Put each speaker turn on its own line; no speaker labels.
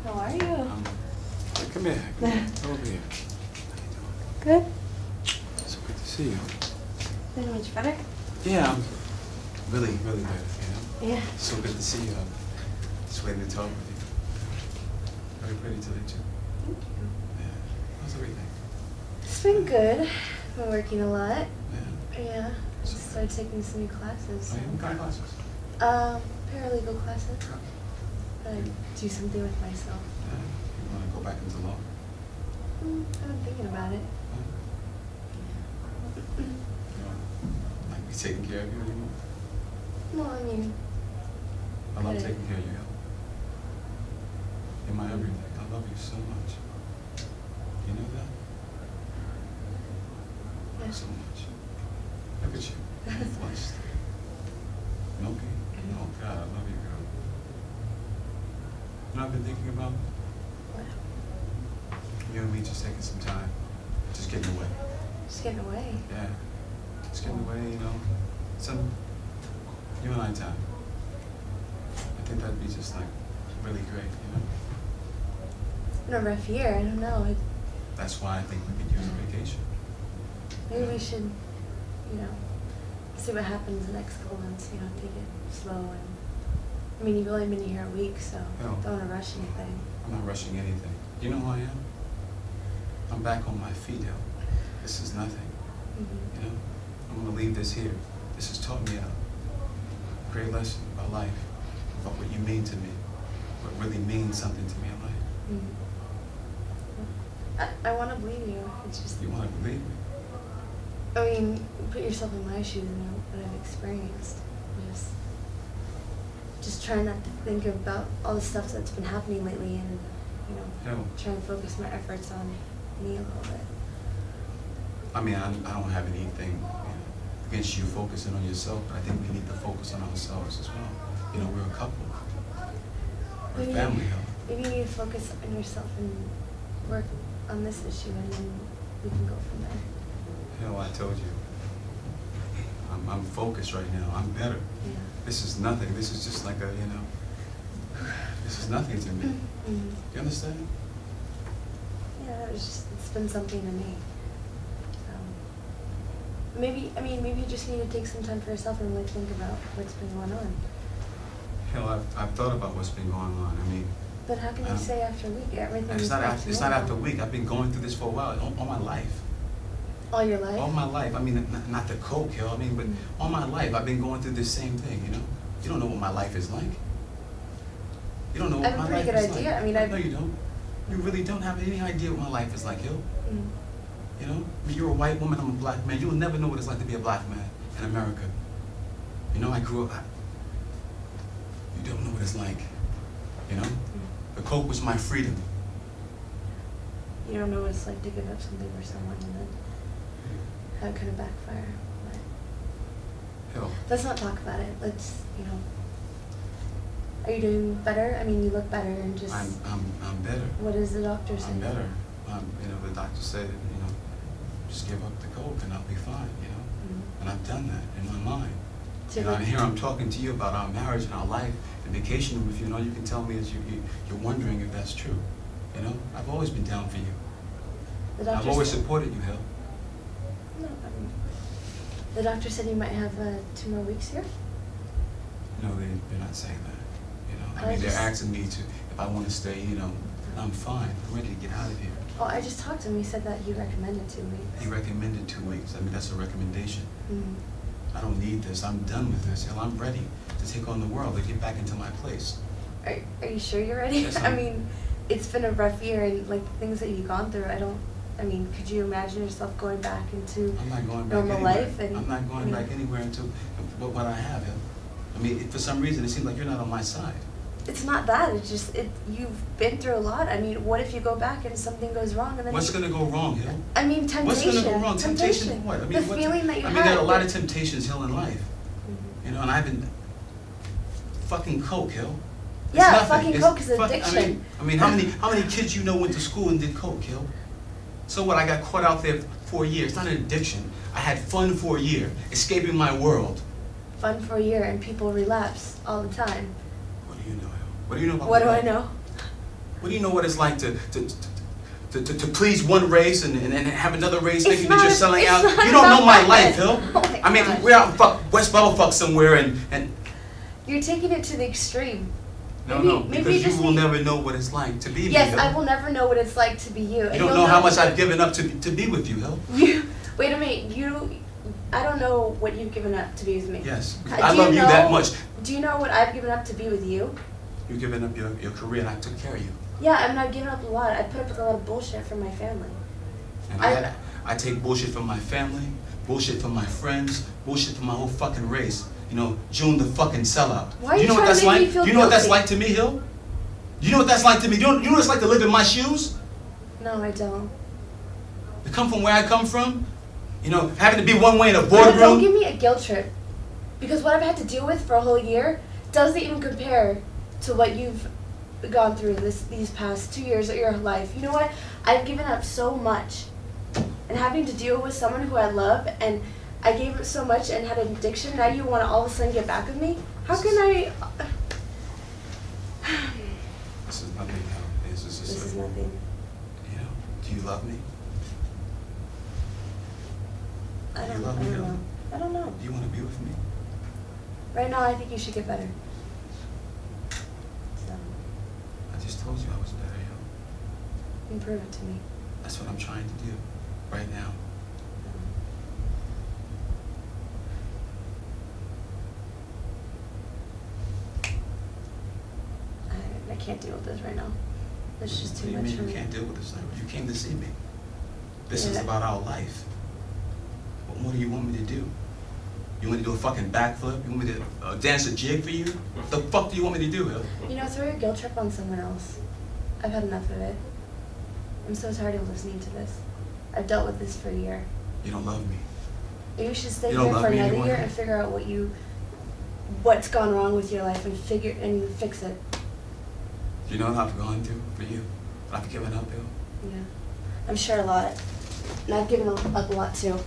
How are you?
Come here. Come over here.
Good?
So good to see you.
Feeling much better?
Yeah, I'm really better,
Yeah.
So good to see you. I'm just waiting to talk with you. Very pretty today, too.
Thank you.
Yeah. How's everything?
It's been good. Been working a lot.
Yeah.
Yeah. Just started taking some new classes.
Oh, yeah, what kind of classes?
Paralegal classes.
Yeah.
But I do something with myself.
You want to go back into law?
I've been thinking about it.
Huh? You don't like me taking care of you anymore?
No, I mean,
I love
Good.
taking care of you. You're my everything. I love you so much. You know that?
yeah.
So much. Look at you. You're flushed. Milky. Oh, God, I love you, girl. You know what I've been thinking about?
What?
You and me just taking some time. Just getting away.
Just getting away.
Yeah. Just getting away, you know. Some you and I time. I think that'd be just like really great, you know?
It's been a rough year. I don't know.
That's why I think we could use a vacation.
Maybe we should, see what happens the next couple months. Take it slow. And I mean, you've only been here a week, so
No.
don't want to rush anything.
I'm not rushing anything. You know who I am? I'm back on my feet, yo. This is nothing, you know? I'm gonna leave this here. This has taught me a great lesson about life, about what you mean to me, what really means something to me in life.
I want to believe you. It's just,
You wanna believe me?
I mean, put yourself in my shoes and know what I've experienced. Just try not to think about all the stuff that's been happening lately and,
Hell,
try and focus my efforts on me a little bit.
I mean, I don't have anything against you focusing on yourself, but I think we need to focus on ourselves as well. You know, we're a couple. We're a
Maybe-
family, hell.
Maybe you need to focus on yourself and work on this issue and then we can go from there.
Hell, I told you. I'm focused right now. I'm better.
Yeah.
This is nothing. This is just like a, this is nothing to me.
Mhm.
You understand?
Yeah, it's been something to me. Maybe you just need to take some time for yourself and really think about what's been going on.
Hell, I've thought about what's been going on. I mean,
But how can you say after a week everything
it's
is
not
back
after,
to
it's not
normal?
after a week. I've been going through this for a while, all my life.
All your life?
All my life. I mean, not the coke, hell. I mean, but all my life I've been going through this same thing, you know? You don't know what my life is like. You don't know
I
what
have a
my
pretty
life
good
is
idea.
like.
I mean,
No, you don't. You really don't have any idea what my life is like, yo.
Mm.
You know? I mean, you're a white woman, I'm a black man. You'll never know what it's like to be a black man in America. You know, I grew up, you don't know what it's like, you know? The coke was my freedom.
You don't know what it's like to give up something for someone and then have it kind of backfire. But
Hell,
let's not talk about it. Let's, Are you doing better? I mean, you look better and just.
I'm better.
What does the doctor say?
I'm better. The doctor said, just give up the coke and I'll be fine, And I've done that in my mind.
So
And here I'm talking to you about our marriage and our life and vacationing with you, and all you can tell me is you're wondering if that's true. I've always been down for you.
The doctor
I've always
said-
supported you, Hill.
No, the doctor said you might have 2 more weeks here.
No, they're not saying that.
I
They're
just-
asking me if I want to stay, I'm fine. I'm ready to get out of here.
Oh, I just talked to him. He said that he recommended 2 weeks.
He recommended 2 weeks. I mean, that's a recommendation.
Mm.
I don't need this. I'm done with this. Hell, I'm ready to take on the world, to get back into my place.
Are you sure you're ready?
Yes,
I mean, it's been a rough year and like the things that you've gone through. Could you imagine yourself going back into
I'm not going back
normal
anywhere.
life? And
I'm not going back anywhere until what I have, Hill. I mean, for some reason, it seems like you're not on my side.
It's not that. It's just you've been through a lot. I mean, what if you go back and something goes wrong and then?
What's going to go wrong, Hill?
I mean, temptation.
What's going to go wrong? Temptation for what? I mean,
the feeling that you
I
had.
mean, there are a lot of temptations, Hill, in life.
Mhm.
And I've been fucking coke, Hill. It's
Yeah,
nothing.
fucking
It's
coke is
fuck-
addiction.
I mean, how many kids you know went to school and did coke, Hill? So what? I got caught out there for a year. It's not an addiction. I had fun for a year, escaping my world.
Fun for a year and people relapse all the time.
What do you know, Hill? What do you know about
What
my
do I
life?
know?
What do you know what it's like to please one race and have another race
It's
thinking that
not
you're
a-
selling
it's
out?
not
You don't know
about
my
that.
life, Hill.
Oh my
I mean,
gosh.
we're out in West Bubblefuck somewhere and
You're taking it to the extreme.
no,
Maybe
because
you
you
just
will
need-
never know what it's like to be me,
Yes,
Hill.
I will never know what it's like to be you.
You don't know how much I've given up to be with you, Hill.
Wait a minute, I don't know what you've given up to be with me.
Yes,
Do
I love you that much.
Do you know what I've given up to be with you?
You've given up your career and I took care of you.
Yeah, I mean, I've given up a lot. I put up with a lot of bullshit from my family.
And
I-
I take bullshit from my family, bullshit from my friends, bullshit from my whole fucking race. You know, June the fucking sellout.
Why are
Do
you
know what
trying
that's
to make
like?
me feel
Do you know what that's
guilty?
like to me, Hill? Do you know what that's like to me? Do you know what it's like to live in my shoes?
No, I don't.
To come from where I come from? You know, having to be one way in a
But don't
boardroom?
give me a guilt trip. Because what I've had to deal with for a whole year doesn't even compare to what you've gone through these past 2 years of your life. You know what? I've given up so much. And having to deal with someone who I love, and I gave up so much and had an addiction, now you want to all of a sudden get back with me? How can I...
This is nothing, Hill. This is just
This is
like,
nothing.
you know, do you love me?
I
You
don't,
love
I
me,
don't
Hill?
know. I don't know.
Do you want to be with me?
Right now, I think you should get better. So,
I just told you I was better, Hill.
improve it to me.
That's what I'm trying to do right now.
I can't deal with this right now. It's just
What
too
do you
much
mean
for
you
me.
can't deal with this? You came to see me. This is
Yeah.
about our life. What more do you want me to do? You want me to do a fucking backflip? You want me to dance a jig for you? What the fuck do you want me to do, Hill?
You know, throw your guilt trip on someone else. I've had enough of it. I'm so tired of listening to this. I've dealt with this for a year.
You don't love me.
You should stay
You
here
don't
for
love me
another
anymore?
year and figure out what's gone wrong with your life and fix it.
You know what I've gone through for you? I've given up, Hill.
Yeah. I'm sure a lot. And I've given up a lot too.